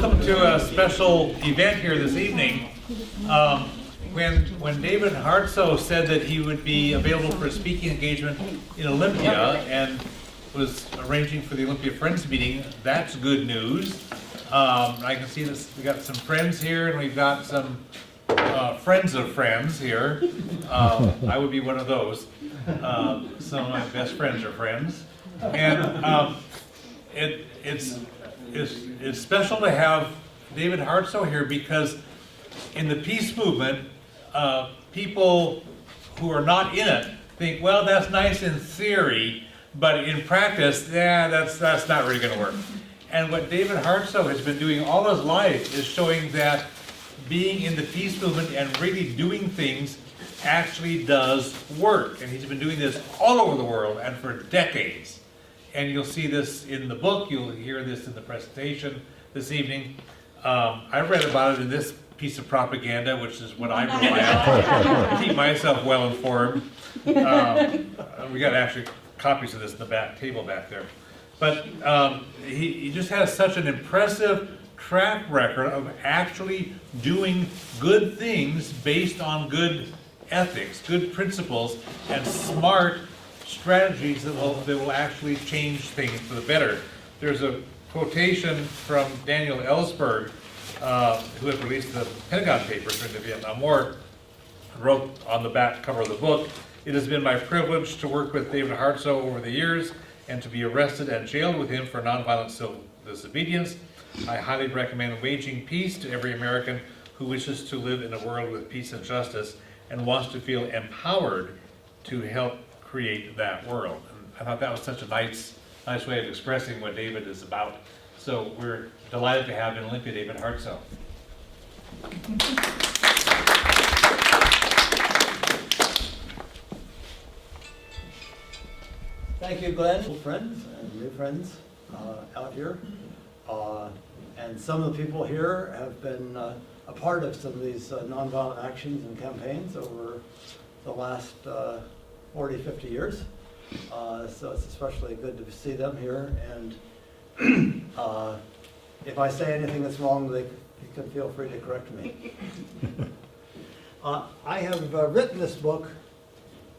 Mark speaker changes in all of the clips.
Speaker 1: welcome to a special event here this evening. When David Hartsough said that he would be available for a speaking engagement in Olympia and was arranging for the Olympia Friends meeting, that's good news. I can see this, we got some friends here and we've got some friends of friends here. I would be one of those. Some of my best friends are friends. And it's special to have David Hartsough here because in the peace movement, people who are not in it think, well, that's nice in theory, but in practice, yeah, that's not really going to work. And what David Hartsough has been doing all his life is showing that being in the peace movement and really doing things actually does work. And he's been doing this all over the world and for decades. And you'll see this in the book, you'll hear this in the presentation this evening. I read about it in this piece of propaganda, which is what I rely on to keep myself well informed. We got actually copies of this in the back table back there. But he just has such an impressive track record of actually doing good things based on good ethics, good principles, and smart strategies that will actually change things for the better. There's a quotation from Daniel Ellsberg, who had released the Pentagon Papers during the Vietnam War, wrote on the back cover of the book, "It has been my privilege to work with David Hartsough over the years and to be arrested and jailed with him for nonviolent civil disobedience. I highly recommend Waging Peace to every American who wishes to live in a world with peace and justice and wants to feel empowered to help create that world." And I thought that was such a nice way of expressing what David is about. So we're delighted to have in Olympia David Hartsough.
Speaker 2: Thank you, Glenn. Old friends and new friends out here. And some of the people here have been a part of some of these nonviolent actions and campaigns over the last 40, 50 years. So it's especially good to see them here. And if I say anything that's wrong, you can feel free to correct me. I have written this book,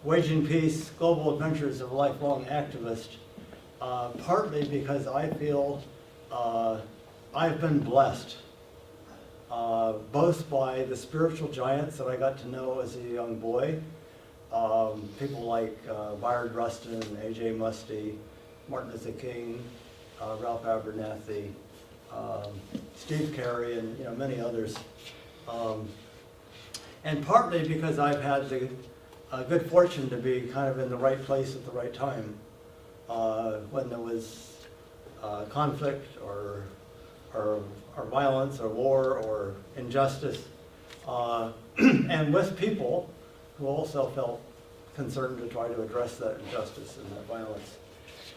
Speaker 2: Waging Peace, Global Adventures of a Lifelong Activist, partly because I feel I've been blessed, both by the spiritual giants that I got to know as a young boy, people like Bayard Rustin, A.J. Muste, Martin Luther King, Ralph Abernathy, Steve Carey, and many others. And partly because I've had the good fortune to be kind of in the right place at the right time when there was conflict or violence or war or injustice, and with people who also felt concerned to try to address that injustice and that violence.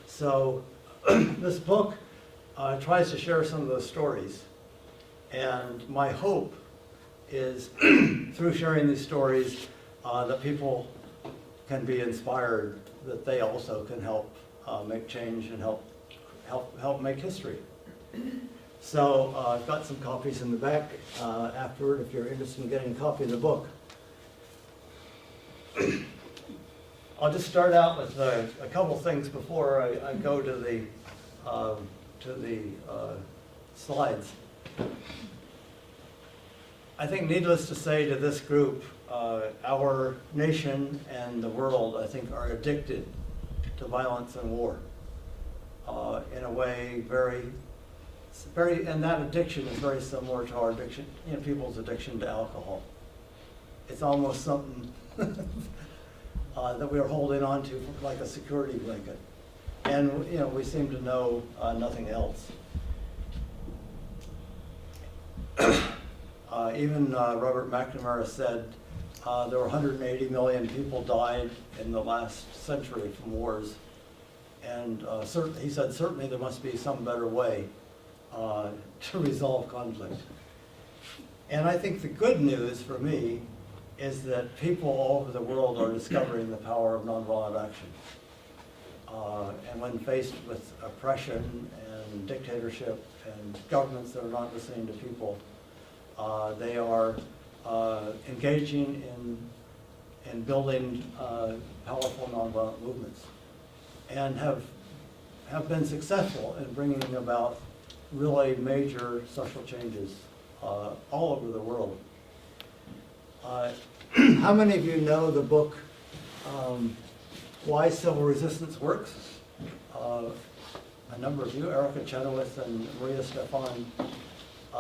Speaker 2: So this book tries to share some of those stories, and my hope is through sharing these stories that people can be inspired, that they also can help make change and help make history. So I've got some copies in the back afterward if you're interested in getting a copy of the book. I'll just start out with a couple things before I go to the slides. I think needless to say to this group, our nation and the world, I think, are addicted to violence and war in a way and that addiction is very similar to our addiction, people's addiction to alcohol. It's almost something that we're holding on to like a security blanket. And we seem to know nothing else. Even Robert McNamara said there were 180 million people died in the last century from wars. And he said certainly there must be some better way to resolve conflict. And I think the good news for me is that people all over the world are discovering the power of nonviolent action. And when faced with oppression and dictatorship and governments that are not listening to people. They are engaging in building powerful nonviolent movements, and have been successful in bringing about really major social changes all over the world. How many of you know the book Why Civil Resistance Works? A number of you, Erica Chenoweth and Maria Stefan,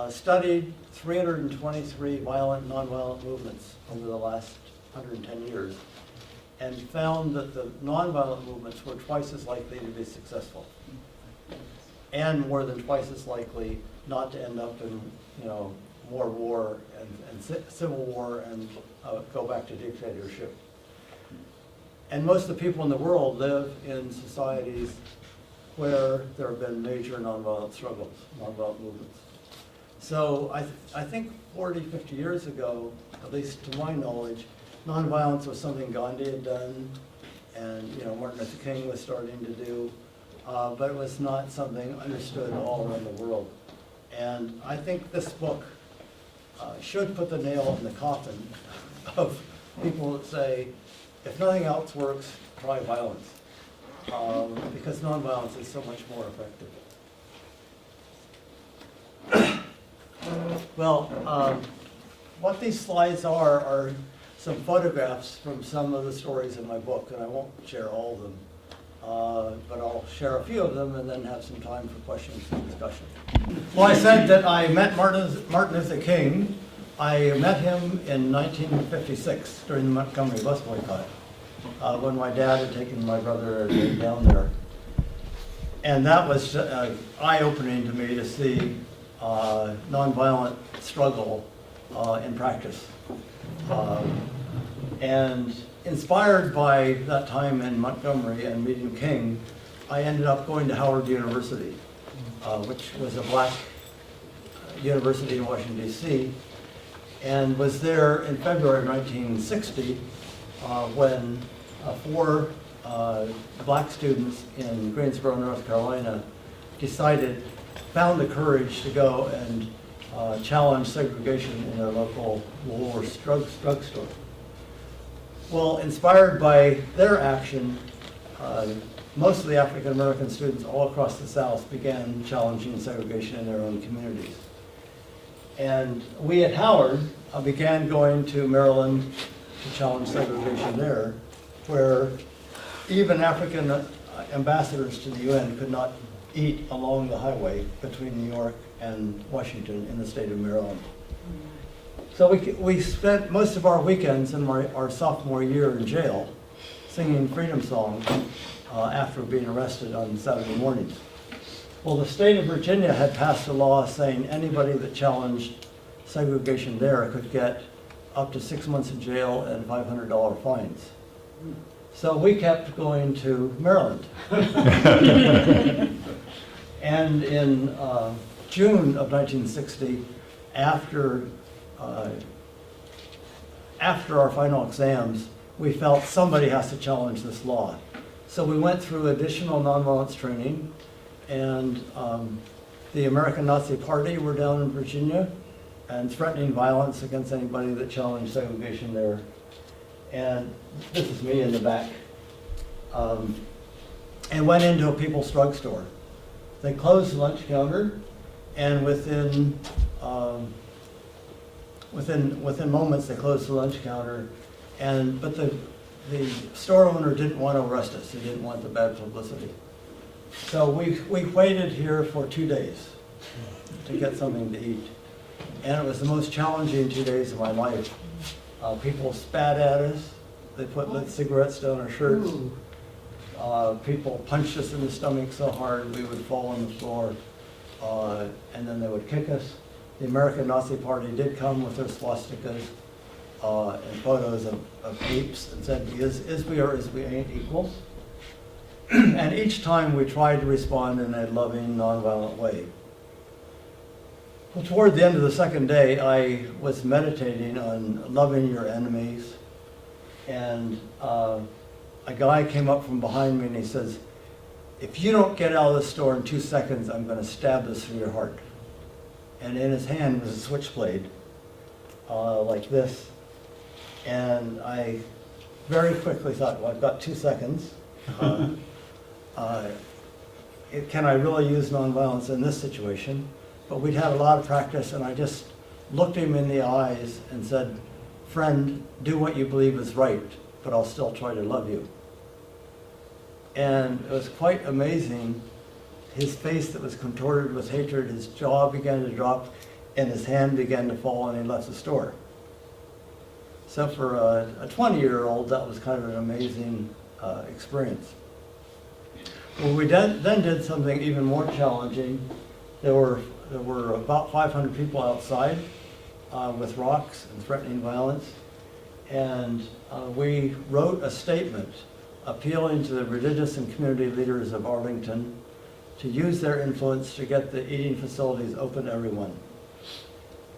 Speaker 2: studied 323 violent, nonviolent movements over the last 110 years, and found that the nonviolent movements were twice as likely to be successful, and more than twice as likely not to end up in, more war and civil war and go back to dictatorship. And most of the people in the world live in societies where there have been major nonviolent struggles, nonviolent movements. So I think 40, 50 years ago, at least to my knowledge, nonviolence was something Gandhi had done, and Martin Luther King was starting to do, but it was not something understood all around the world. And I think this book should put the nail in the coffin of people that say, if nothing else works, try violence, because nonviolence is so much more effective. Well, what these slides are some photographs from some of the stories in my book, and I won't share all of them, but I'll share a few of them and then have some time for questions and discussion. Well, I said that I met Martin Luther King. I met him in 1956 during the Montgomery bus boycott, when my dad had taken my brother down there. And that was eye-opening to me to see nonviolent struggle in practice. And inspired by that time in Montgomery and meeting King, I ended up going to Howard University, which was a black university in Washington, D.C., and was there in February of 1960 when 4 black students in Greensboro, North Carolina found the courage to go and challenge segregation in their local Woolworth's drugstore. Well, inspired by their action, most of the African American students all across the South began challenging segregation in their own communities. And we at Howard began going to Maryland to challenge segregation there, where even African ambassadors to the UN could not eat along the highway between New York and Washington in the state of Maryland. So we spent most of our weekends in our sophomore year in jail singing freedom songs after being arrested on Saturday mornings. Well, the state of Virginia had passed a law saying anybody that challenged segregation there could get up to 6 months in jail and $500 fines. So we kept going to Maryland. And in June of 1960, after our final exams, we felt somebody has to challenge this law. So we went through additional nonviolence training, and the American Nazi Party were down in Virginia and threatening violence against anybody that challenged segregation there. And this is me in the back. And went into a People's Drugstore. They closed the lunch counter, and within moments they closed the lunch counter. But the store owner didn't want to arrest us. He didn't want the bad publicity. So we waited here for 2 days to get something to eat. And it was the most challenging 2 days of my life. People spat at us. They put lit cigarettes down our shirts. People punched us in the stomach so hard we would fall on the floor. And then they would kick us. The American Nazi Party did come with their swastikas and photos of apes and said, is we or is we ain't equals? And each time we tried to respond in a loving, nonviolent way. Well, toward the end of the second day, I was meditating on loving your enemies, and a guy came up from behind me and he says, if you don't get out of the store in 2 seconds, I'm gonna stab this through your heart. And in his hand was a switchblade, like this. And I very quickly thought, well, I've got 2 seconds. Can I really use nonviolence in this situation? But we'd had a lot of practice, and I just looked him in the eyes and said, friend, do what you believe is right, but I'll still try to love you. And it was quite amazing. His face that was contorted with hatred, his jaw began to drop, and his hand began to fall, and he left the store. So for a 20-year-old, that was kind of an amazing experience. Well, we then did something even more challenging. There were about 500 people outside with rocks and threatening violence. And we wrote a statement appealing to the religious and community leaders of Arlington to use their influence to get the eating facilities open to everyone.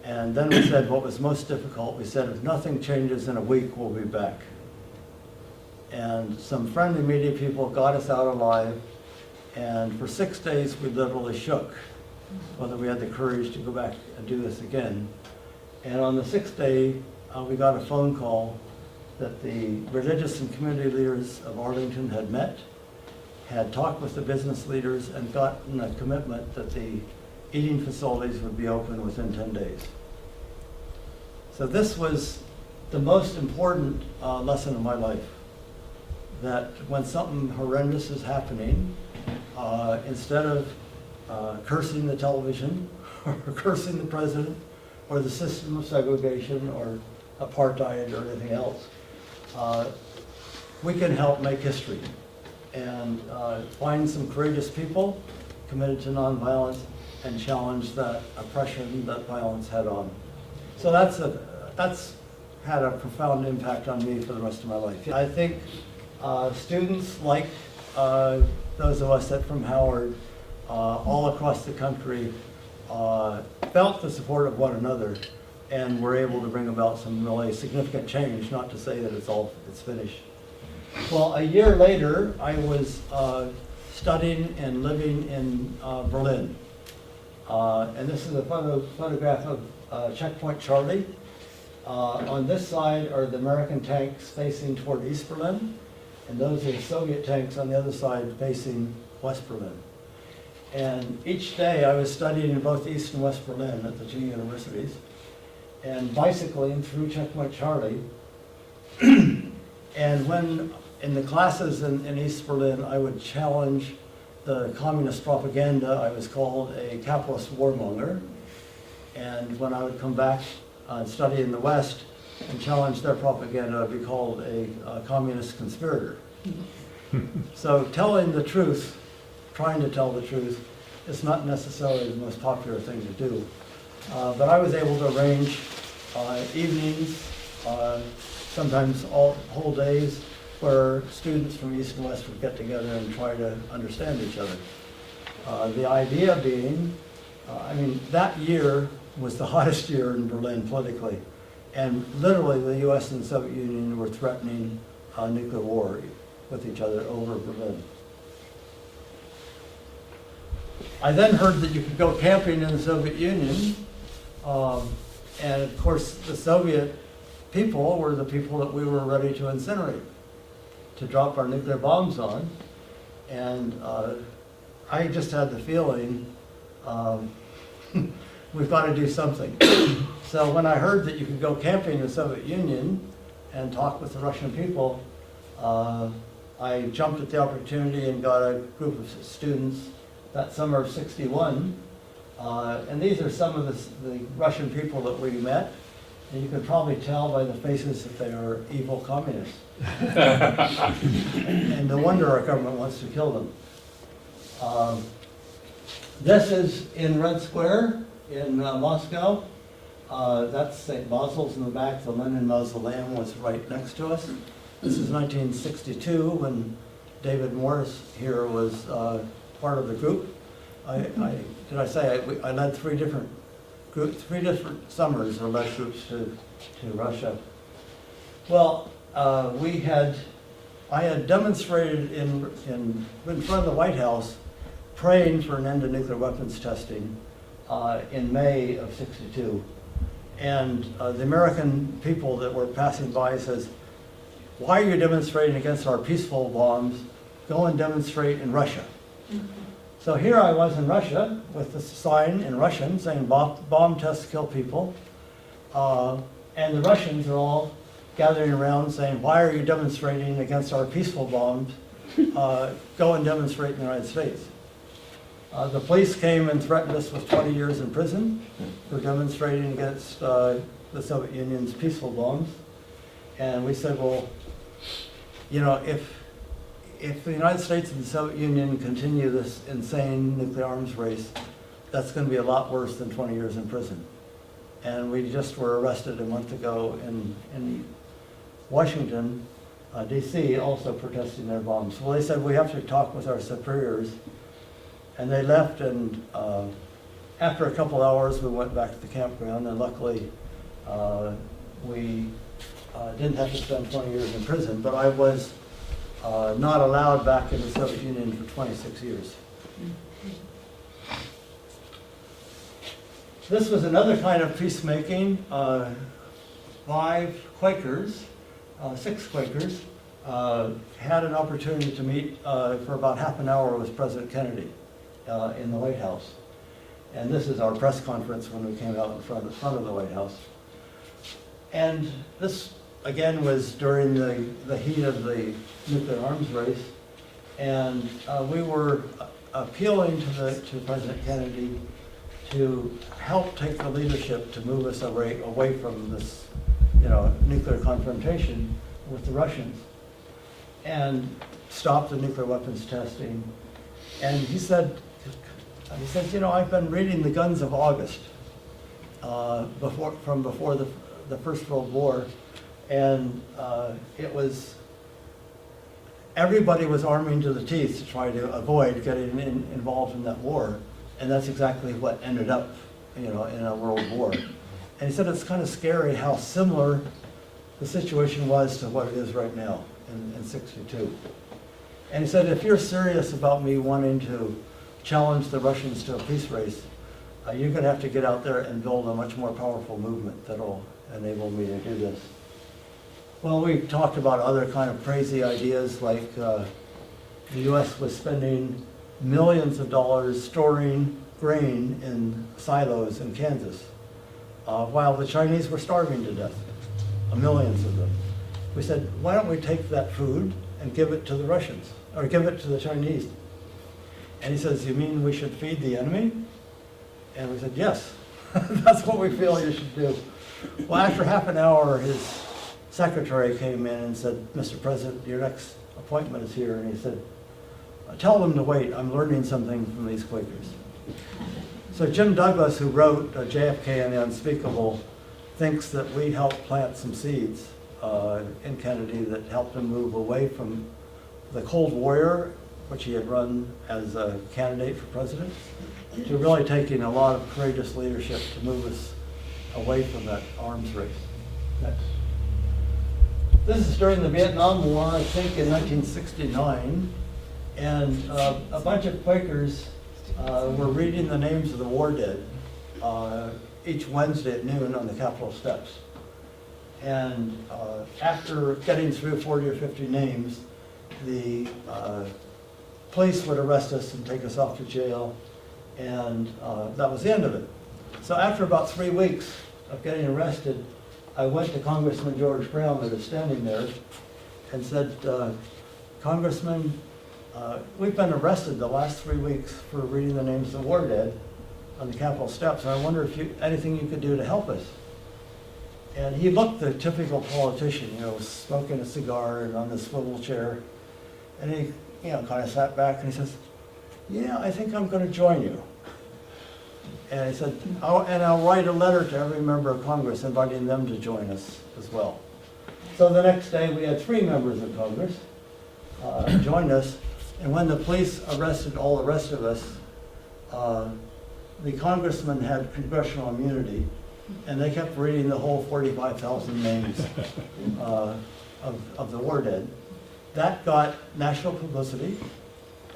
Speaker 2: And then we said what was most difficult, we said if nothing changes in a week, we'll be back. And some friendly media people got us out alive, and for 6 days we literally shook whether we had the courage to go back and do this again. And on the 6th day, we got a phone call that the religious and community leaders of Arlington had met, had talked with the business leaders, and gotten a commitment that the eating facilities would be open within 10 days. So this was the most important lesson of my life, that when something horrendous is happening, instead of cursing the television or cursing the president or the system of segregation or apartheid or anything else, we can help make history and find some courageous people committed to nonviolence and challenge that oppression that violence had on. So that's had a profound impact on me for the rest of my life. I think students like those of us that from Howard, all across the country, felt the support of one another and were able to bring about some really significant change, not to say that it's finished. Well, a year later, I was studying and living in Berlin. And this is a photograph of Checkpoint Charlie. On this side are the American tanks facing toward East Berlin, and those are the Soviet tanks on the other side facing West Berlin. And each day I was studying in both East and West Berlin at the two universities, and bicycling through Checkpoint Charlie. And when in the classes in East Berlin, I would challenge the communist propaganda. I was called a capitalist warmonger. And when I would come back and study in the West and challenge their propaganda, I'd be called a communist conspirator. So telling the truth, trying to tell the truth, is not necessarily the most popular thing to do. But I was able to arrange evenings, sometimes whole days, where students from East and West would get together and try to understand each other. The idea being, that year was the hottest year in Berlin politically, and literally the US and the Soviet Union were threatening a nuclear war with each other over Berlin. I then heard that you could go camping in the Soviet Union, and of course the Soviet people were the people that we were ready to incinerate, to drop our nuclear bombs on. And I just had the feeling, we've got to do something. So when I heard that you could go camping in the Soviet Union and talk with the Russian people, I jumped at the opportunity and got a group of students that summer of *61. And these are some of the Russian people that we met. And you can probably tell by the faces that they are evil communists. And no wonder our government wants to kill them. This is in Red Square in Moscow. That's St. Basil's in the back. The Lenin Mausoleum was right next to us. This is 1962 when David Morris here was part of the group. I led three different summers or led groups to Russia. Well, we had I had demonstrated in front of the White House praying for an end to nuclear weapons testing in May of '62. And the American people that were passing by says, "Why are you demonstrating against our peaceful bombs? Go and demonstrate in Russia." So here I was in Russia with this sign in Russian saying bomb tests kill people. And the Russians are all gathering around saying, "Why are you demonstrating against our peaceful bombs? Go and demonstrate in the United States." The police came and threatened us with 20 years in prison for demonstrating against the Soviet Union's peaceful bombs. And we said, well, you know, if the United States and the Soviet Union continue this insane nuclear arms race, that's going to be a lot worse than 20 years in prison. And we just were arrested a month ago in Washington, D.C., also protesting their bombs. Well, they said, we have to talk with our superiors. And they left, and after a couple hours, we went back to the campground, and luckily, we didn't have to spend 20 years in prison, but I was not allowed back in the Soviet Union for 26 years. This was another kind of peacemaking. 5 Quakers, 6 Quakers, had an opportunity to meet for about half an hour with President Kennedy in the White House. And this is our press conference when we came out in front of the White House. And this, again, was during the heat of the nuclear arms race. And we were appealing to President Kennedy to help take the leadership to move us away from this, nuclear confrontation with the Russians and stop the nuclear weapons testing. And he says, I've been reading The Guns of August from before the First World War, and it was, everybody was arming to the teeth to try to avoid getting involved in that war, and that's exactly what ended up, in a world war. And he said it's kind of scary how similar the situation was to what it is right now in '62. And he said, if you're serious about me wanting to challenge the Russians to a peace race, you're going to have to get out there and build a much more powerful movement that'll enable me to do this. Well, we talked about other kind of crazy ideas, like the U.S. was spending millions of dollars storing grain in silos in Kansas, while the Chinese were starving to death, millions of them. We said, why don't we take that food and give it to the Russians, or give it to the Chinese? And he says, you mean we should feed the enemy? And we said, yes, that's what we feel you should do. Well, after half an hour, his secretary came in and said, Mr. President, your next appointment is here. And he said, tell them to wait, I'm learning something from these Quakers. So Jim Douglas, who wrote JFK and the Unspeakable, thinks that we helped plant some seeds in Kennedy that helped him move away from the Cold War, which he had run as a candidate for president, to really taking a lot of courageous leadership to move us away from that arms race. Next. This is during the Vietnam War, I think in 1969, and a bunch of Quakers were reading the names of the war dead each Wednesday at noon on the Capitol steps. And after getting through 40 or 50 names, the police would arrest us and take us off to jail, and that was the end of it. So after about 3 weeks of getting arrested, I went to Congressman George Brown, that was standing there, and said, Congressman, we've been arrested the last 3 weeks for reading the names of the war dead on the Capitol steps, and I wonder if anything you could do to help us. And he looked the typical politician, smoking a cigar and on the swivel chair. And he, kind of sat back and he says, yeah, I think I'm going to join you. And he said, I'll write a letter to every member of Congress inviting them to join us as well. So the next day we had 3 members of Congress join us. And when the police arrested all the rest of us, the congressman had congressional immunity, and they kept reading the whole 45,000 names of the war dead. That got national publicity,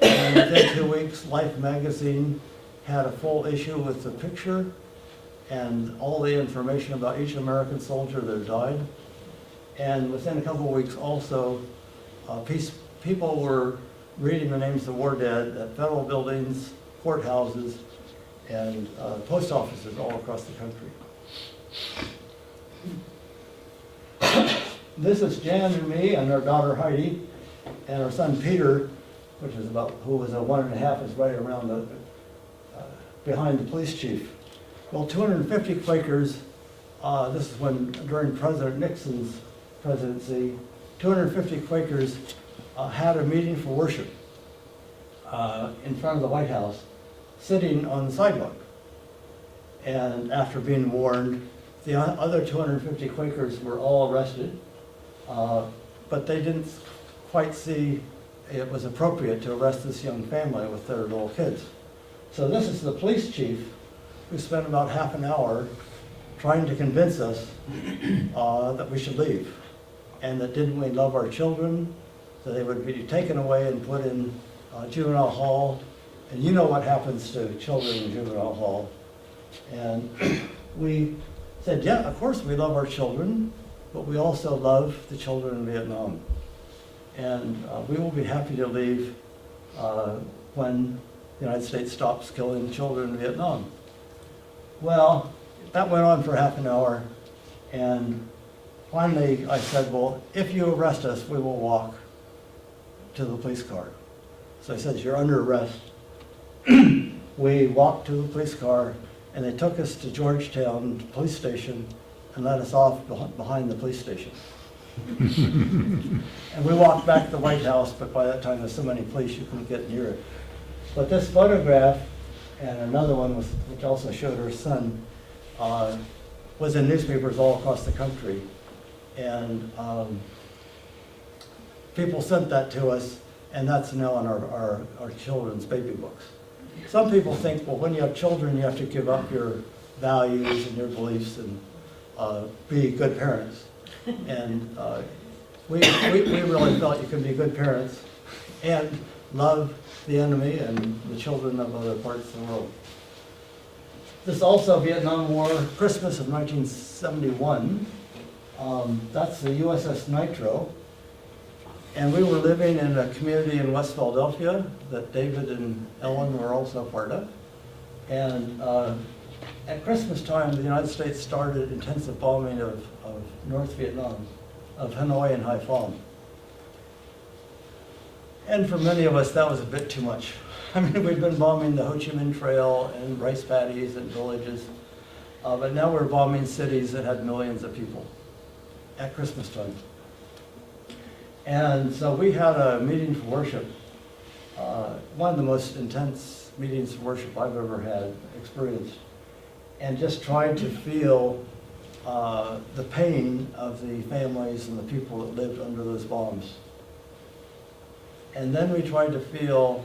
Speaker 2: and within 2 weeks, Life magazine had a full issue with the picture and all the information about each American soldier that died. And within a couple of weeks also, people were reading the names of war dead at federal buildings, courthouses, and post offices all across the country. This is Jan and me and our daughter Heidi, and our son Peter, who was a 1.5, is right around behind the police chief. Well, 250 Quakers, this is during President Nixon's presidency, 250 Quakers had a meeting for worship in front of the White House, sitting on the sidewalk. And after being warned, the other 250 Quakers were all arrested, but they didn't quite see it was appropriate to arrest this young family with their little kids. So this is the police chief who spent about half an hour trying to convince us that we should leave, and that didn't we love our children, that they would be taken away and put in juvenile hall. And you know what happens to children in juvenile hall. And we said, yeah, of course we love our children, but we also love the children in Vietnam. And we will be happy to leave when the United States stops killing children in Vietnam. Well, that went on for half an hour, and finally I said, well, if you arrest us, we will walk to the police car. So I said, you're under arrest. We walked to the police car, and they took us to Georgetown police station and let us off behind the police station. And we walked back to the White House, but by that time there's so many police you couldn't get near it. But this photograph, and another one which also showed her son, was in newspapers all across the country. And people sent that to us, and that's now in our children's baby books. Some people think, well, when you have children, you have to give up your values and your beliefs and be good parents. And we really felt you can be good parents and love the enemy and the children of other parts of the world. This is also Vietnam War, Christmas of 1971. That's the USS Nitro. And we were living in a community in West Philadelphia that David and Ellen were also part of. And at Christmas time, the United States started intensive bombing of North Vietnam, of Hanoi and Haiphong. And for many of us, that was a bit too much. I mean, we've been bombing the Ho Chi Minh Trail and rice paddies and villages, but now we're bombing cities that had millions of people at Christmas time. And so we had a meeting for worship, one of the most intense meetings for worship I've ever had experienced, and just tried to feel the pain of the families and the people that lived under those bombs. And then we tried to feel,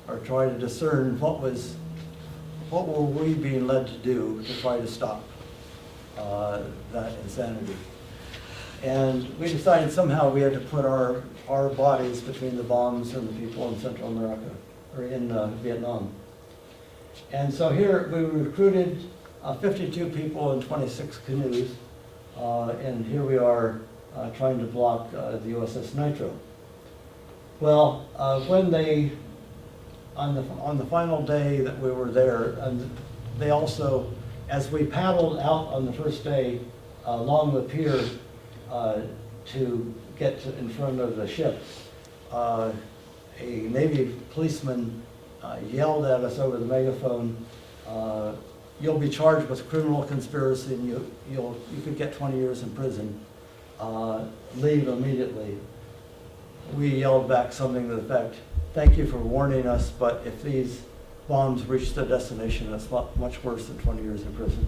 Speaker 2: or try to discern what were we being led to do to try to stop that insanity. And we decided somehow we had to put our bodies between the bombs and the people in Central America, or in Vietnam. And so here we recruited 52 people in 26 canoes, and here we are trying to block the USS Nitro. Well, when they, on the final day that we were there, and they also, as we paddled out on the first day along the pier to get in front of the ship, a Navy policeman yelled at us over the megaphone, "You'll be charged with criminal conspiracy, and you could get 20 years in prison. Leave immediately." We yelled back something to the effect, "Thank you for warning us, but if these bombs reach their destination, that's much worse than 20 years in prison."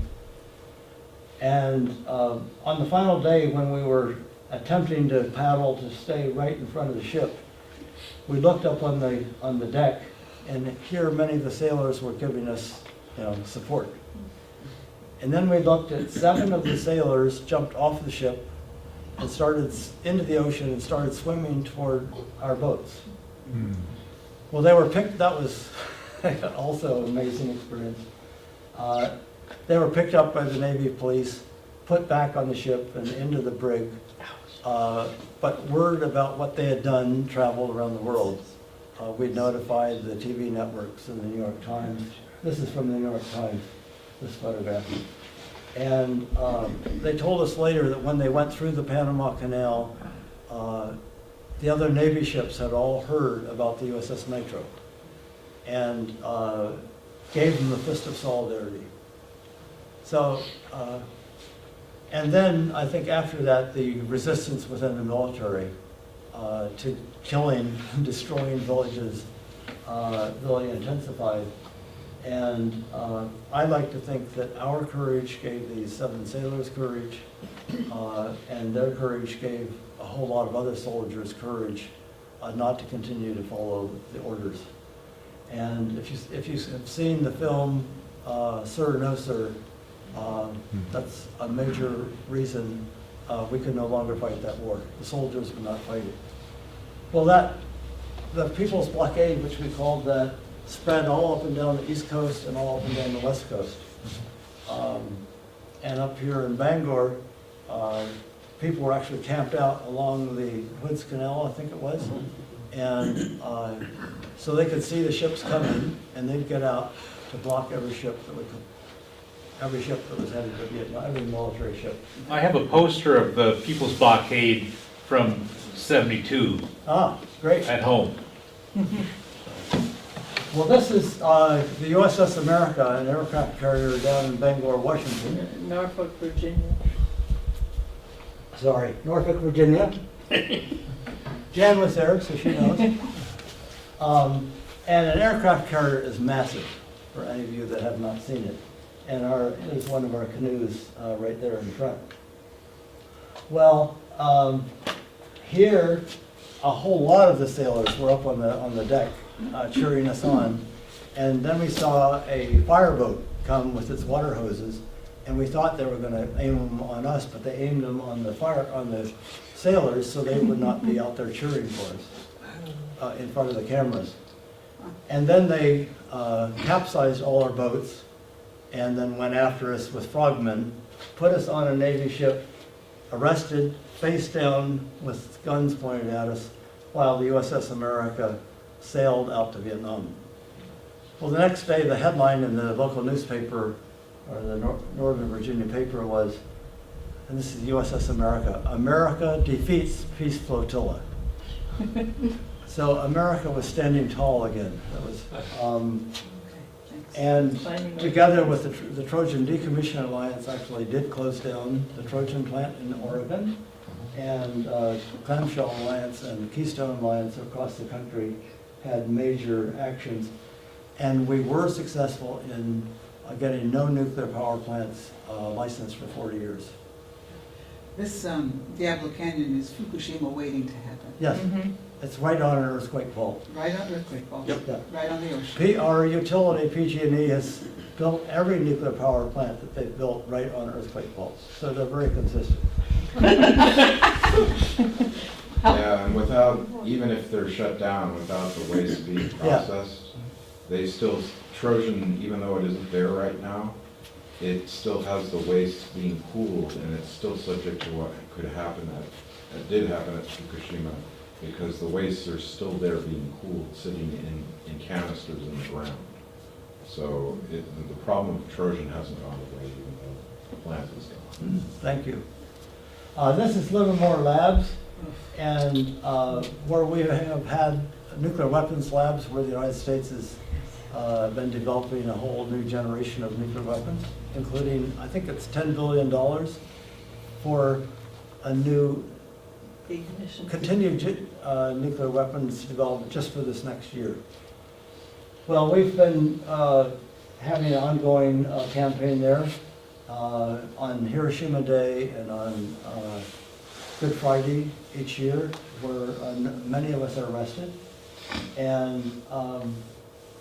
Speaker 2: And on the final day, when we were attempting to paddle to stay right in front of the ship, we looked up on the deck, and here many of the sailors were giving us, support. And then we looked at 7 of the sailors jumped off the ship and started into the ocean and started swimming toward our boats. Well, they were picked, that was also an amazing experience. They were picked up by the Navy police, put back on the ship and into the brig. But word about what they had done traveled around the world. We'd notified the TV networks and the New York Times. This is from the New York Times, this photograph. And they told us later that when they went through the Panama Canal, the other Navy ships had all heard about the USS Nitro and gave them the fist of solidarity. So, and then I think after that, the resistance within the military to killing and destroying villages really intensified. And I like to think that our courage gave these 7 sailors courage, and their courage gave a whole lot of other soldiers courage not to continue to follow the orders. And if you have seen the film Sir, No Sir, that's a major reason we could no longer fight that war. The soldiers would not fight it. Well, the People's Blockade, which we called that, spread all up and down the East Coast and all up and down the West Coast. And up here in Bangor, people were actually camped out along the Hoods Canal, I think it was. And so they could see the ships coming, and they'd get out to block every ship that was headed to Vietnam, every military ship.
Speaker 1: I have a poster of the People's Blockade from '72
Speaker 2: Ah, great.
Speaker 1: at home.
Speaker 2: Well, this is the USS America, an aircraft carrier down in Bangor, Washington.
Speaker 3: Norfolk, Virginia.
Speaker 2: Sorry, Norfolk, Virginia. Jan was there, so she knows. And an aircraft carrier is massive, for any of you that have not seen it. And is one of our canoes right there in front. Well, here, a whole lot of the sailors were up on the deck cheering us on. And then we saw a fireboat come with its water hoses, and we thought they were going to aim them on us, but they aimed them on the sailors so they would not be out there cheering for us in front of the cameras. And then they capsized all our boats and then went after us with frogmen, put us on a Navy ship, arrested, face down with guns pointed at us, while the USS America sailed out to Vietnam. Well, the next day, the headline in the local newspaper, or the Northern Virginia paper, was, and this is USS America, America defeats peace flotilla. So America was standing tall again. That was, and together with the Trojan Decommissioning Alliance actually did close down the Trojan plant in Oregon, and Clamshell Alliance and Keystone Alliance across the country had major actions. And we were successful in getting no nuclear power plants licensed for 40 years.
Speaker 4: This Diablo Canyon is Fukushima waiting to happen.
Speaker 2: Yes, it's right on an earthquake fault.
Speaker 4: Right on earthquake fault.
Speaker 2: Yep. Yeah.
Speaker 4: Right on the ocean.
Speaker 2: Our utility, PG&E, has built every nuclear power plant that they've built right on earthquake faults. So they're very consistent.
Speaker 5: Yeah, and without, even if they're shut down, without the waste being processed, they still, Trojan, even though it isn't there right now, it still has the waste being cooled, and it's still subject to what could happen that did happen at Fukushima, because the wastes are still there being cooled, sitting in canisters in the ground. So the problem of Trojan hasn't gone away, even though the plant is gone.
Speaker 2: Thank you. This is Livermore Labs, and where we have had nuclear weapons labs where the United States has been developing a whole new generation of nuclear weapons, including, I think it's $10 billion for a new continued nuclear weapons development just for this next year. Well, we've been having an ongoing campaign there on Hiroshima Day and on Good Friday each year, where many of us are arrested. And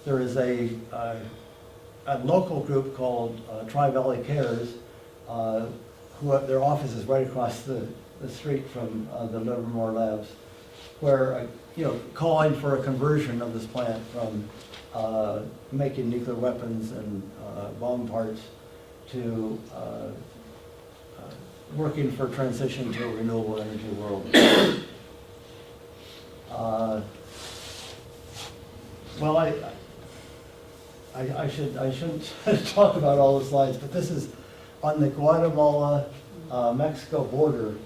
Speaker 2: there is a local group called Tri-Valley Cares, who their office is right across the the street from the Livermore Labs, where, calling for a conversion of this plant from making nuclear weapons and bomb parts to working for transition to a renewable energy world. Well, I shouldn't talk about all the slides, but this is on the Guatemala-Mexico border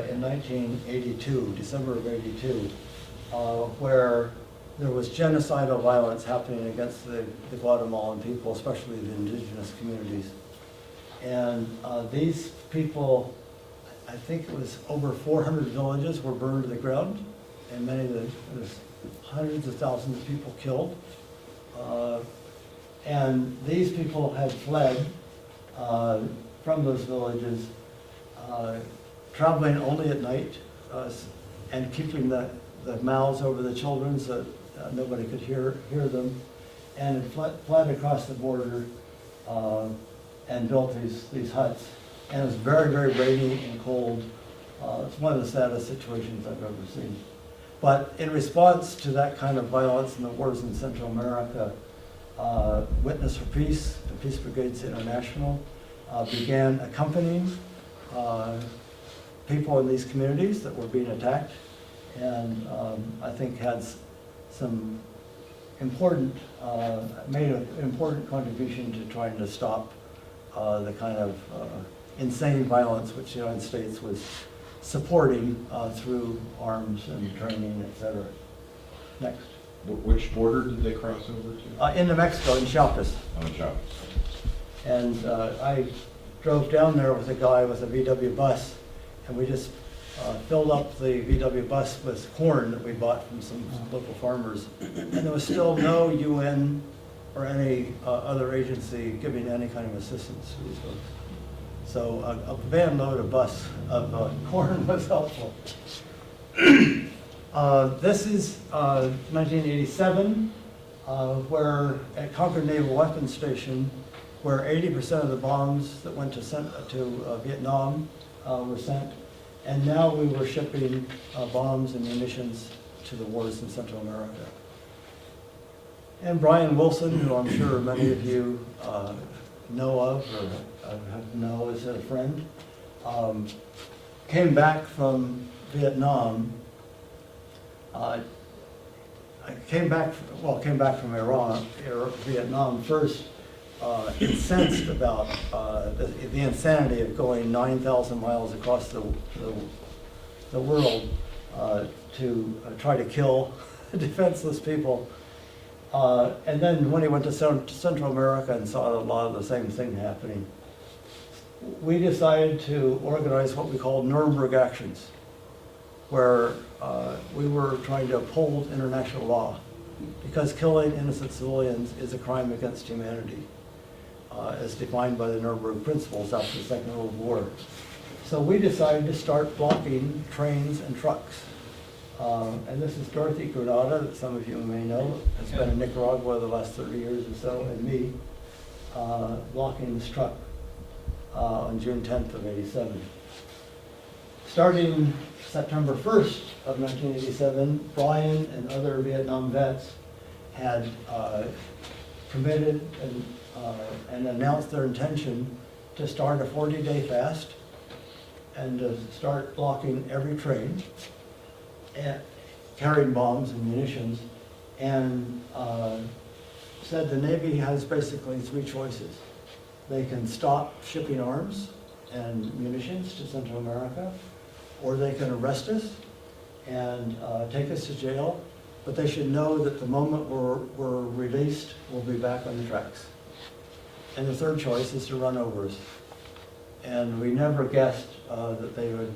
Speaker 2: in 1982, December of 82, where there was genocidal violence happening against the Guatemalan people, especially the indigenous communities. And these people, I think it was over 400 villages were burned to the ground, and there's hundreds of thousands of people killed. And these people had fled from those villages, traveling only at night and keeping the mouths over the children so that nobody could hear them, and had fled across the border and built these huts. And it was very, very rainy and cold. It's one of the saddest situations I've ever seen. But in response to that kind of violence in the wars in Central America, Witness for Peace and Peace Brigades International began accompanying people in these communities that were being attacked, and I think had some important, made an important contribution to trying to stop the kind of insane violence which the United States was supporting through arms and training, etc. Next.
Speaker 5: Which border did they cross over to?
Speaker 2: Into Mexico, in Chiapas.
Speaker 5: Oh, Chiapas.
Speaker 2: And I drove down there with a guy with a VW bus, and we just filled up the VW bus with corn that we bought from some local farmers. And there was still no UN or any other agency giving any kind of assistance to these folks. So a van load of corn was helpful. This is 1987, where at Concord Naval Weapons Station, where 80% of the bombs that went to Vietnam were sent, and now we were shipping bombs and munitions to the wars in Central America. And Brian Wilson, who I'm sure many of you know of or know as a friend, came back from Vietnam. Came back from Vietnam first, incensed about the insanity of going 9,000 miles across the world to try to kill defenseless people. And then when he went to Central America and saw a lot of the same thing happening, we decided to organize what we called Nuremberg Actions, where we were trying to uphold international law, because killing innocent civilians is a crime against humanity, as defined by the Nuremberg Principles after the Second World War. So we decided to start blocking trains and trucks. And this is Dorothy Granada, that some of you may know, has been in Nicaragua the last 30 years or so, and me, blocking this truck on June 10th of '87. Starting September 1st of 1987, Brian and other Vietnam vets had committed and announced their intention to start a 40-day fast and to start blocking every train carrying bombs and munitions, and said the Navy has basically three choices. They can stop shipping arms and munitions to Central America, or they can arrest us and take us to jail, but they should know that the moment we're released, we'll be back on the tracks. And the third choice is to run over us. And we never guessed that they would,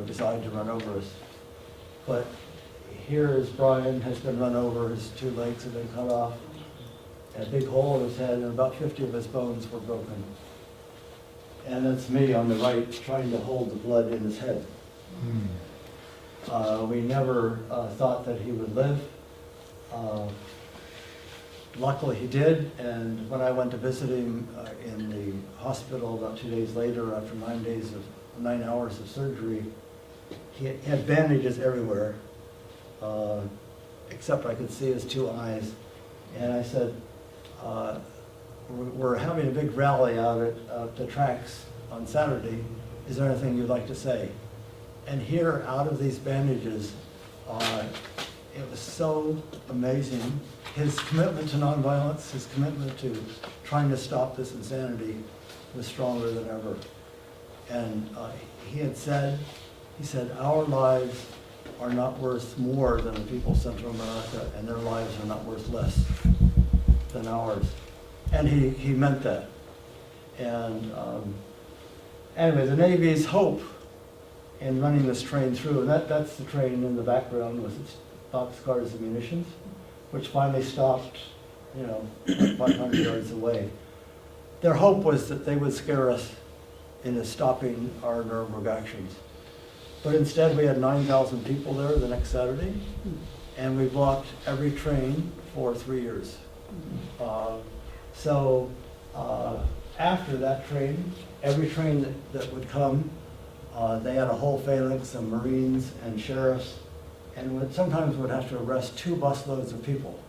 Speaker 2: decide to run over us. But here is Brian, has been run over, his two legs have been cut off, and a big hole in his head, and about 50 of his bones were broken. And that's me on the right, trying to hold the blood in his head. We never thought that he would live. Luckily he did, and when I went to visit him in the hospital about 2 days later, after 9 days of 9 hours of surgery. He had bandages everywhere, except I could see his 2 eyes. And I said, we're having a big rally out at the tracks on Saturday. Is there anything you'd like to say? And here, out of these bandages, it was so amazing. His commitment to nonviolence, his commitment to trying to stop this insanity was stronger than ever. And he said, our lives are not worth more than the people of Central America, and their lives are not worth less than ours. And he meant that. And anyway, the Navy's hope in running this train through, and that's the train in the background with its boxcars and munitions, which finally stopped, like 500 yards away. Their hope was that they would scare us into stopping our Nuremberg actions. But instead, we had 9,000 people there the next Saturday, and we blocked every train for 3 years. So after that train, every train that would come, they had a whole phalanx of Marines and sheriffs, and sometimes would have to arrest 2 busloads of people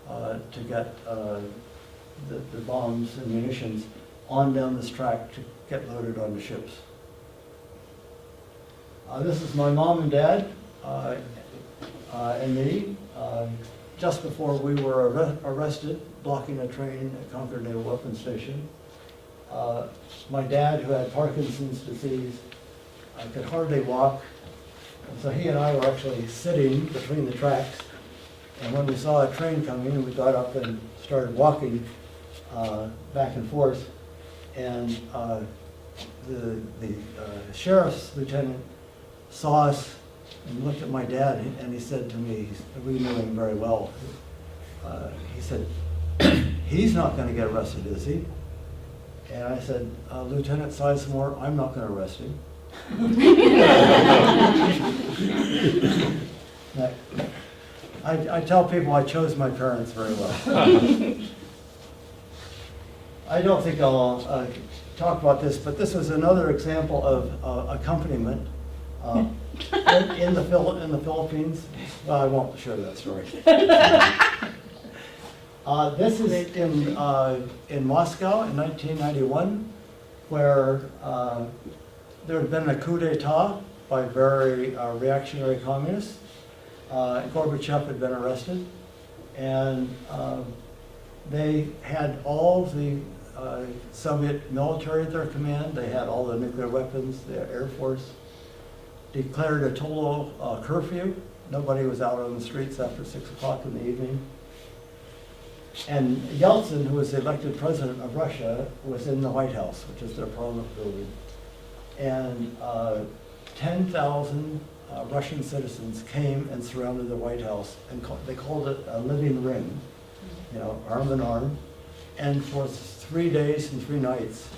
Speaker 2: to get the bombs and munitions on down this track to get loaded onto ships. This is my mom and dad and me just before we were arrested blocking a train at Concord Naval Weapons Station. My dad, who had Parkinson's disease, could hardly walk, and so he and I were actually sitting between the tracks, and when we saw a train coming, we got up and started walking back and forth, and the sheriff's lieutenant saw us and looked at my dad, and he said to me, we knew him very well, he said, he's not going to get arrested, is he? And I said, Lieutenant Sizemore, I'm not going to arrest him. I tell people I chose my parents very well. I don't think I'll talk about this, but this was another example of accompaniment in the Philippines. Well, I won't share that story. This is in Moscow in 1991, where there had been a coup d'etat by very reactionary communists. Gorbachev had been arrested, and they had all the Soviet military at their command. They had all the nuclear weapons, the Air Force, declared a total curfew. Nobody was out on the streets after 6 o'clock in the evening. And Yeltsin, who was the elected president of Russia, was in the White House, which is their parliament building. And 10,000 Russian citizens came and surrounded the White House, and they called it a living ring, arm in arm. And for 3 days and 3 nights,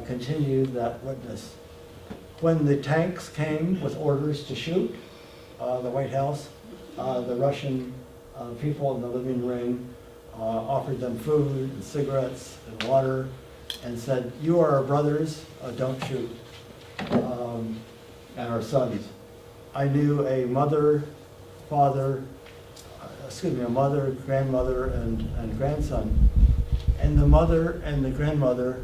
Speaker 2: continued that witness. When the tanks came with orders to shoot the White House, the Russian people in the living ring offered them food and cigarettes and water and said, you are our brothers, don't shoot, and our sons. I knew a mother, grandmother, and grandson. And the mother and the grandmother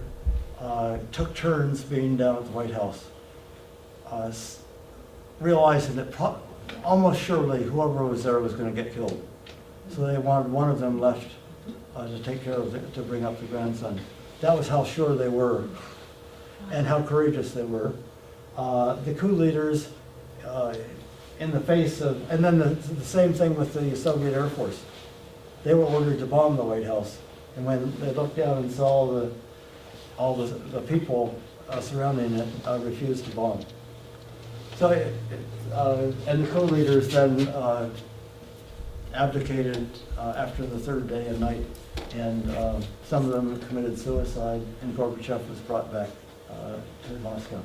Speaker 2: took turns being down at the White House, realizing that almost surely whoever was there was going to get killed. So they wanted one of them left to take care of to bring up the grandson. That was how sure they were and how courageous they were. The coup leaders, in the face of, and then the same thing with the Soviet Air Force. They were ordered to bomb the White House. And when they looked down and saw all the people surrounding it, refused to bomb. So, and the coup leaders then abdicated after the 3rd day and night, and some of them committed suicide, and Gorbachev was brought back to Moscow.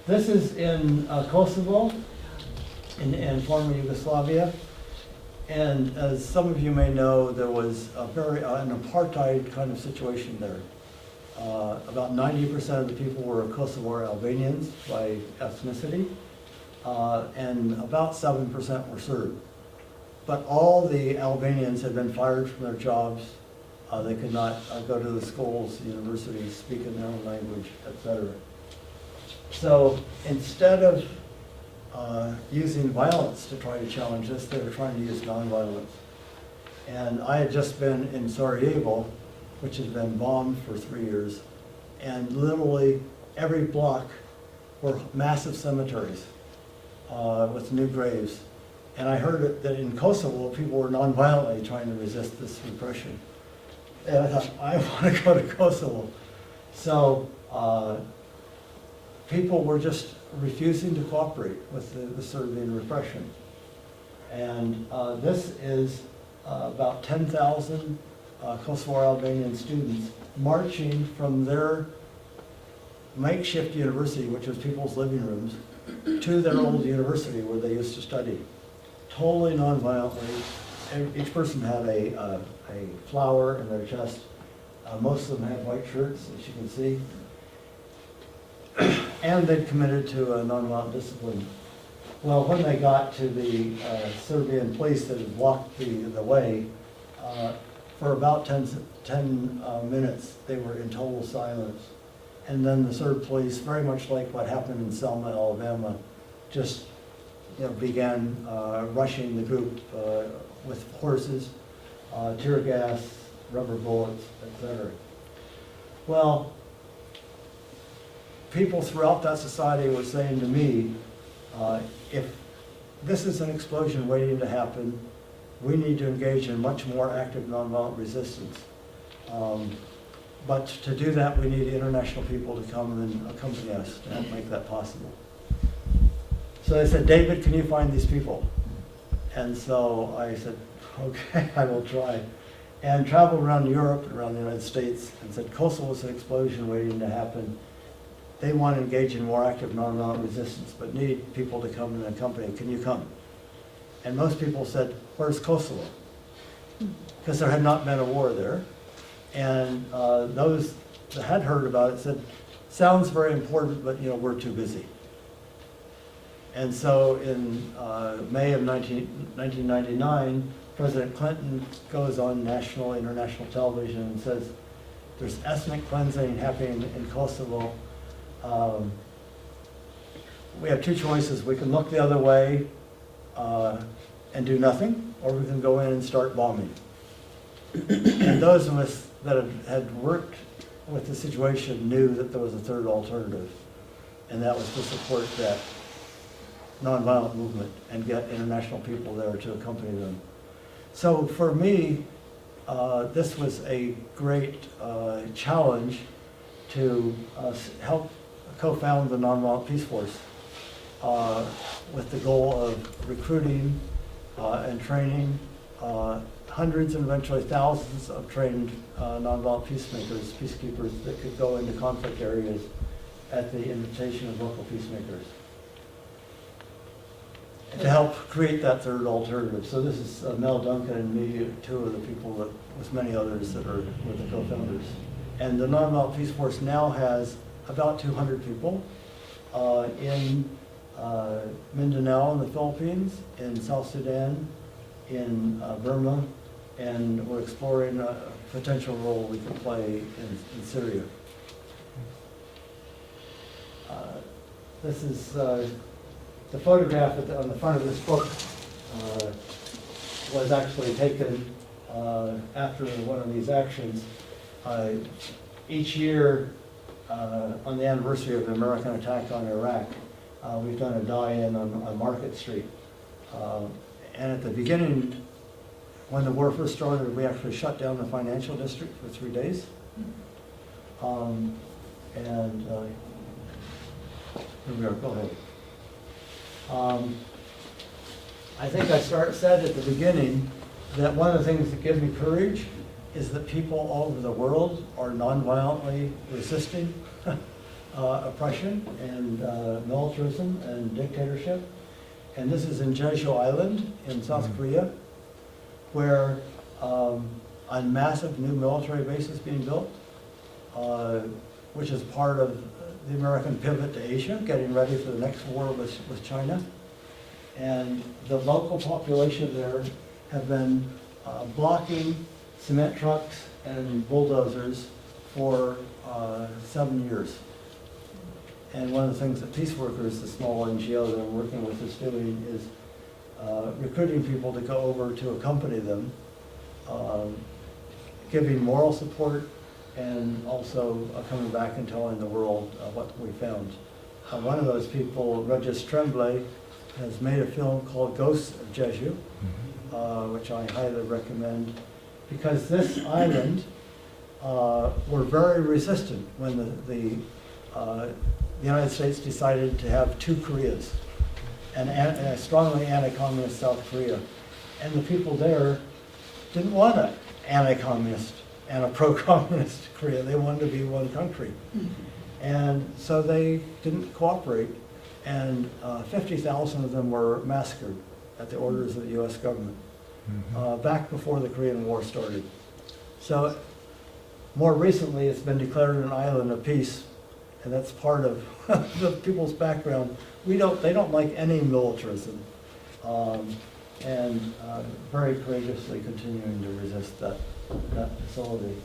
Speaker 2: This is in Kosovo, in former Yugoslavia. And as some of you may know, there was an apartheid kind of situation there. about 90% of the people were Kosovo Albanians by ethnicity, and about 7% were Serb. But all the Albanians had been fired from their jobs. They could not go to the schools, universities, speak in their own language, etc. So instead of using violence to try to challenge this, they were trying to use nonviolence. And I had just been in Sarajevo, which had been bombed for 3 years, and literally every block were massive cemeteries with new graves. And I heard that in Kosovo, people were nonviolently trying to resist this repression. And I thought, I want to go to Kosovo. So people were just refusing to cooperate with the Serbian repression. And this is about 10,000 Kosovo Albanian students marching from their makeshift university, which was people's living rooms, to their old university where they used to study. Totally non-violently. Each person had a flower in their chest. Most of them had white shirts, as you can see. And they'd committed to a nonviolent discipline. Well, when they got to the Serbian police that had blocked the way, for about 10 minutes, they were in total silence. And then the Serb police, very much like what happened in Selma, Alabama, just began rushing the group with horses, tear gas, rubber bullets, etc. Well, people throughout that society were saying to me, if this is an explosion waiting to happen, we need to engage in much more active nonviolent resistance. But to do that, we need international people to come and accompany us to help make that possible. So they said, David, can you find these people? And so I said, okay, I will try. And traveled around Europe, around the United States, and said, Kosovo is an explosion waiting to happen. They want to engage in more active nonviolent resistance, but need people to come and accompany. Can you come? And most people said, where's Kosovo? Because there had not been a war there. And those that had heard about it said, sounds very important, but we're too busy. And so in May of 1999, President Clinton goes on national, international television and says, there's ethnic cleansing happening in Kosovo. We have two choices. We can look the other way and do nothing, or we can go in and start bombing. And those of us that had worked with the situation knew that there was a third alternative, and that was to support that nonviolent movement and get international people there to accompany them. So for me, this was a great challenge to help co-found the Nonviolent Peace Force with the goal of recruiting and training hundreds and eventually thousands of trained nonviolent peacemakers, peacekeepers that could go into conflict areas at the invitation of local peacemakers to help create that third alternative. So this is Mel Duncan and me, two of the people that, with many others that were the co-founders. And the Nonviolent Peace Force now has about 200 people in Mindanao in the Philippines, in South Sudan, in Burma, and we're exploring a potential role we could play in Syria. This is the photograph on the front of this book was actually taken after one of these actions. Each year, on the anniversary of the American attack on Iraq, we've done a die-in on Market Street. And at the beginning, when the war first started, we actually shut down the financial district for 3 days. Here we are, go ahead. I think I said at the beginning that one of the things that give me courage is that people all over the world are nonviolently resisting oppression and militarism and dictatorship. And this is in Jeju Island in South Korea, where a massive new military base is being built. which is part of the American pivot to Asia, getting ready for the next war with China. And the local population there have been blocking cement trucks and bulldozers for 7 years. And one of the things that Peace Workers, the small NGO that I'm working with, is doing is recruiting people to go over to accompany them, giving moral support, and also coming back and telling the world what we found. One of those people, Regis Tremblay, has made a film called Ghosts of Jeju, which I highly recommend, because this island were very resistant when the United States decided to have two Koreas, and a strongly anti-communist South Korea. And the people there didn't want an anti-communist and a pro-communist Korea. They wanted to be one country. And so they didn't cooperate, and 50,000 of them were massacred at the orders of the US government, back before the Korean War started. So more recently, it's been declared an island of peace, and that's part of the people's background. They don't like any militarism, and very courageously continuing to resist that facility.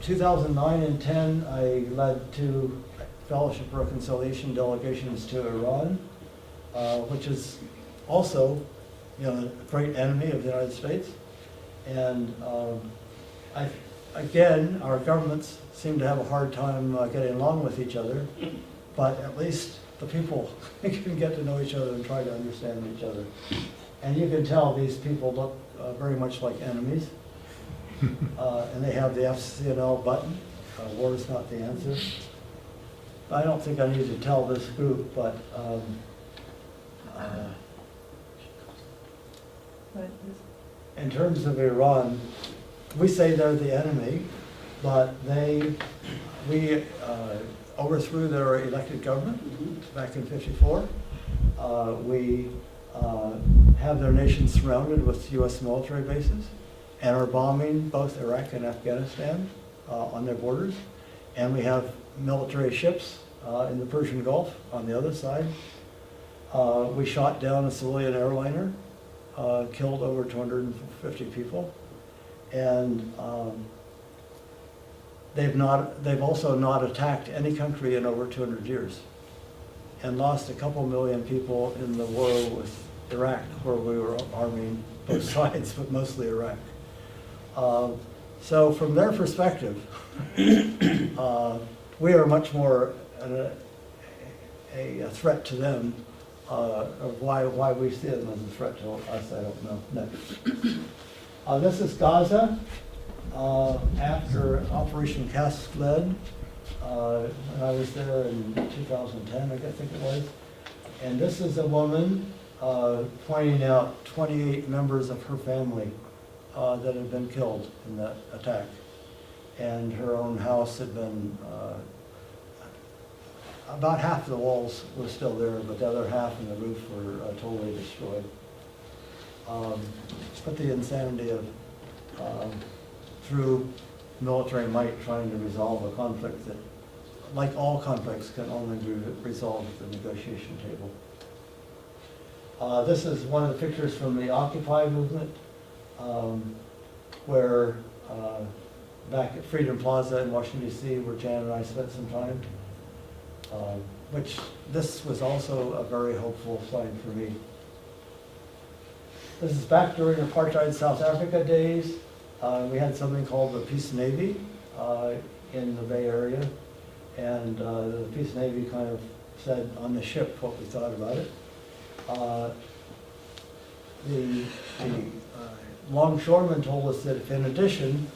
Speaker 2: 2009 and 10, I led 2 Fellowship Reconciliation delegations to Iran, which is also, a great enemy of the United States. And again, our governments seem to have a hard time getting along with each other, but at least the people can get to know each other and try to understand each other. And you can tell these people look very much like enemies. And they have the FCNL button, war is not the answer. I don't think I need to tell this group, but in terms of Iran, we say they're the enemy, but we overthrew their elected government back in '54. We have their nation surrounded with US military bases, and are bombing both Iraq and Afghanistan on their borders. And we have military ships in the Persian Gulf on the other side. We shot down a civilian airliner, killed over 250 people. And they've also not attacked any country in over 200 years, and lost a couple million people in the war with Iraq, where we were arming both sides, but mostly Iraq. So from their perspective, we are much more a threat to them. Of why we see them as a threat to us, I don't know. Next. This is Gaza after Operation Cast Lead. When I was there in 2010, I think it was. And this is a woman pointing out 28 members of her family that had been killed in that attack. And her own house had been, about half of the walls were still there, but the other half and the roof were totally destroyed. But the insanity of, through military might, trying to resolve a conflict that, like all conflicts, can only be resolved at the negotiation table. This is one of the pictures from the Occupy movement, where back at Freedom Plaza in Washington, D.C., where Jan and I spent some time, which this was also a very hopeful sign for me. This is back during apartheid South Africa days. We had something called the Peace Navy in the Bay Area, and the Peace Navy kind of said on the ship what we thought about it. The longshoremen told us that if in addition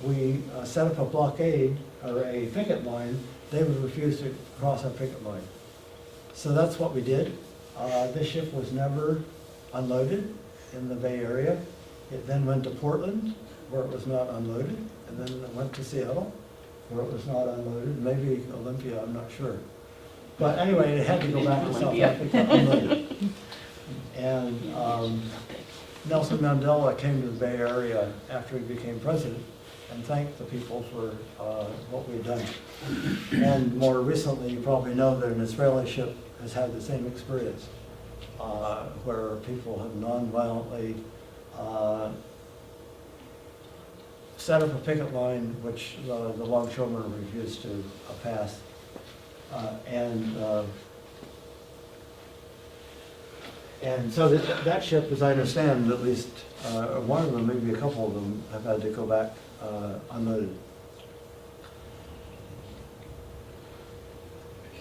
Speaker 2: we set up a blockade or a picket line, they would refuse to cross our picket line. So that's what we did. This ship was never unloaded in the Bay Area. It then went to Portland, where it was not unloaded, and then it went to Seattle, where it was not unloaded, maybe Olympia, I'm not sure. But anyway, it had to go back to South Africa unloaded. And Nelson Mandela came to the Bay Area after he became president, and thank the people for what we've done. And more recently, you probably know that an Israeli ship has had the same experience, where people have non-violently set up a picket line, which the longshoremen refused to pass. And so that ship, as I understand, at least one of them, maybe a couple of them, have had to go back unloaded.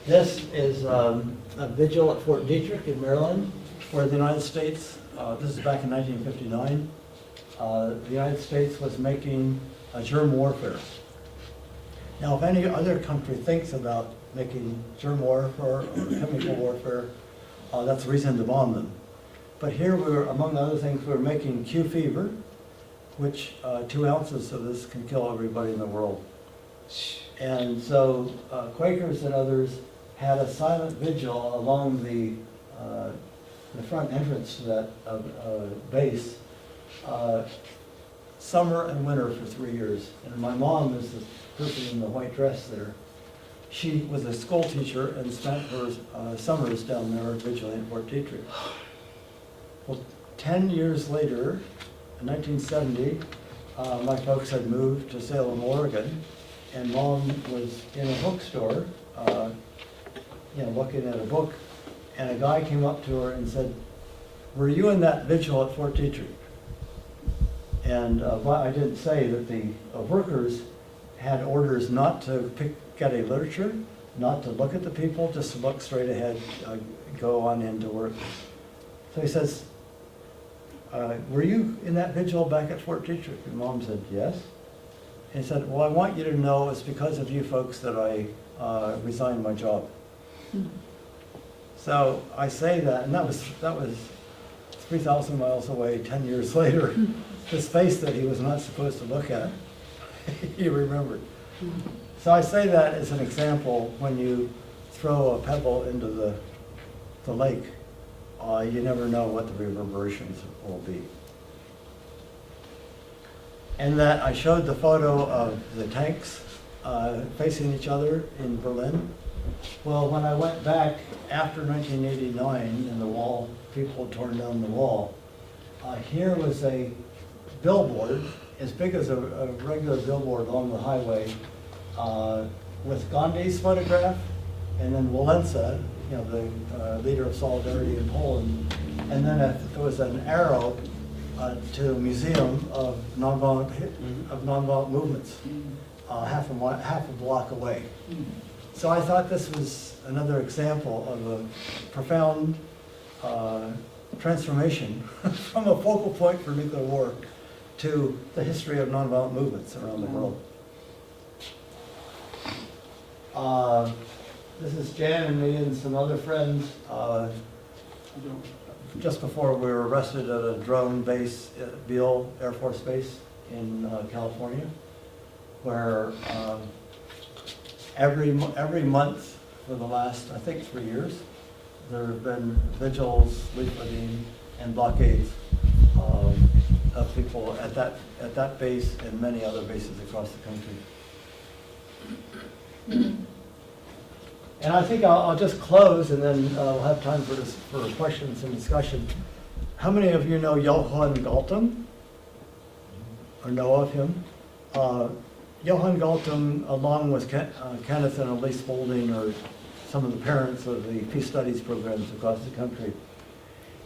Speaker 2: This is a vigil at Fort Detrick in Maryland, where the United States, this is back in 1959, the United States was making germ warfare. Now, if any other country thinks about making germ warfare or chemical warfare, that's a reason to bomb them. But here we were, among other things, we were making Q fever, which 2 ounces of this can kill everybody in the world. And so Quakers and others had a silent vigil along the front entrance to that base, summer and winter for 3 years. And my mom is the person in the white dress there. She was a school teacher and spent her summers down there vigiling at Fort Detrick. Well, 10 years later, in 1970, my folks had moved to Salem, Oregon, and Mom was in a bookstore, looking at a book, and a guy came up to her and said, "Were you in that vigil at Fort Detrick?" And I didn't say that the workers had orders not to get a literature, not to look at the people, just to look straight ahead, go on into work. So he says, "Were you in that vigil back at Fort Detrick?" And Mom said, "Yes." And he said, "Well, I want you to know it's because of you folks that I resigned my job." So I say that, and that was 3,000 miles away 10 years later. This face that he was not supposed to look at, he remembered. So I say that as an example. When you throw a pebble into the lake, you never know what the reverberations will be. And that I showed the photo of the tanks facing each other in Berlin. Well, when I went back after 1989 and the wall, people had torn down the wall, here was a billboard as big as a regular billboard along the highway, with Gandhi's photograph, and then Walesa, the leader of Solidarity in Poland, and then there was an arrow to a museum of nonviolent movements, half a block away. So I thought this was another example of a profound transformation from a focal point for nuclear war to the history of nonviolent movements around the world. This is Jan and me and some other friends just before we were arrested at a drone base at Beale Air Force Base in California, where every month for the last, I think, 3 years, there have been vigils, leafleting, and blockades of people at that base and many other bases across the country. And I think I'll just close, and then we'll have time for questions and discussion. How many of you know Johann Galtung, or know of him? Johann Galtung, along with Kenneth and Elise Spaulding, are some of the parents of the peace studies programs across the country.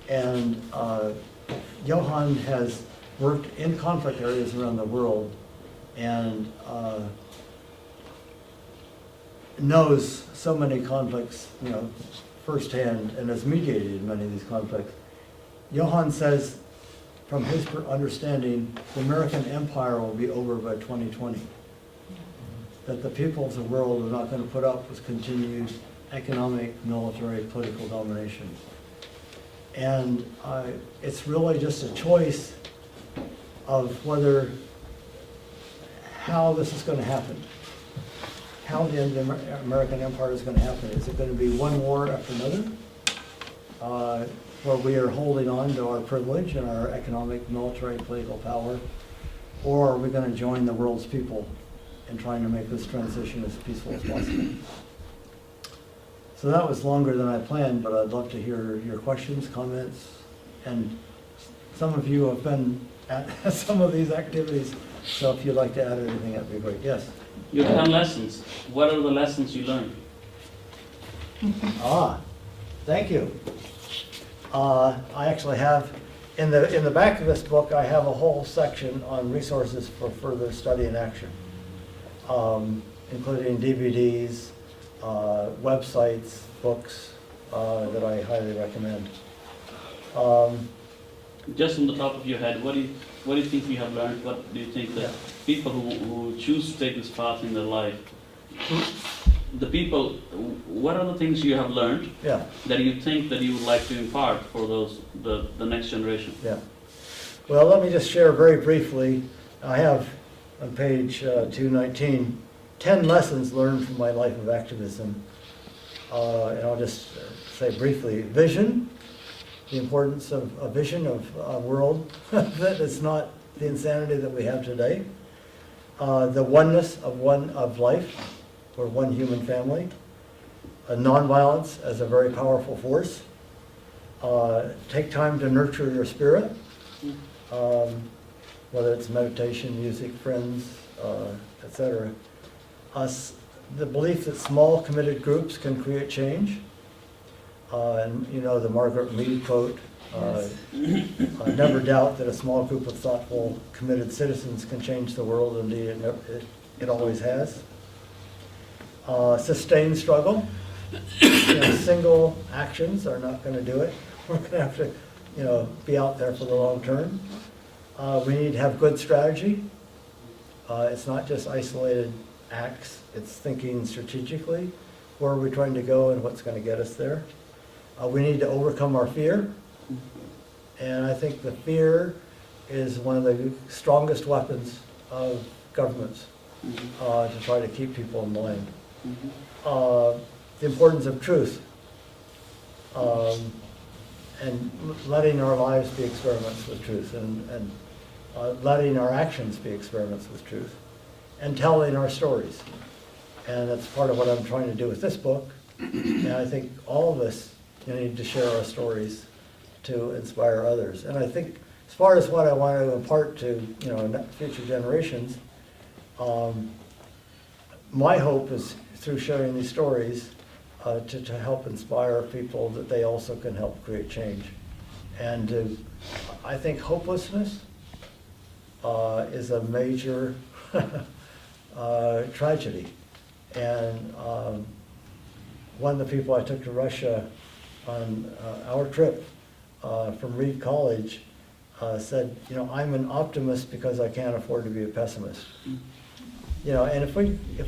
Speaker 2: And Johann has worked in conflict areas around the world, and knows so many conflicts, firsthand, and has mediated many of these conflicts. Johann says, from his understanding, the American empire will be over by 2020. That the people of the world are not going to put up with continued economic, military, political domination. And it's really just a choice of how this is going to happen. How the end of the American empire is going to happen. Is it going to be one war after another, where we are holding on to our privilege and our economic, military, political power? or are we going to join the world's people in trying to make this transition as peaceful as possible? So that was longer than I planned, but I'd love to hear your questions, comments, and some of you have been at some of these activities, so if you'd like to add anything, that'd be great. Yes?
Speaker 3: Your 10 lessons. What are the lessons you learned?
Speaker 2: Thank you. I actually have, in the back of this book, I have a whole section on resources for further study and action, including DVDs, websites, books that I highly recommend.
Speaker 3: Just on the top of your head, what do you think you have learned? What do you think that people who choose to take this path in their life, the people, what are the things you have learned
Speaker 2: Yeah,
Speaker 3: that you think that you would like to impart for the next generation?
Speaker 2: yeah. Well, let me just share very briefly. I have on page 219, 10 lessons learned from my life of activism. And I'll just say briefly, vision, the importance of a vision of a world that is not the insanity that we have today. The oneness of life, we're one human family. Nonviolence as a very powerful force. Take time to nurture your spirit, whether it's meditation, music, friends, etc. The belief that small committed groups can create change. And you know the Margaret Mead quote, never doubt that a small group of thoughtful, committed citizens can change the world. Indeed, it always has. Sustained struggle. Single actions are not going to do it. We're going to have to, be out there for the long term. We need to have good strategy. It's not just isolated acts. It's thinking strategically. Where are we trying to go and what's going to get us there? We need to overcome our fear. And I think the fear is one of the strongest weapons of governments to try to keep people in line. The importance of truth and letting our lives be experiments with truth and letting our actions be experiments with truth and telling our stories. And that's part of what I'm trying to do with this book. And I think all of us need to share our stories to inspire others. And I think as far as what I want to impart to future generations, my hope is through sharing these stories to help inspire people that they also can help create change. And I think hopelessness is a major tragedy. And one of the people I took to Russia on our trip from Reed College said, I'm an optimist because I can't afford to be a pessimist. And if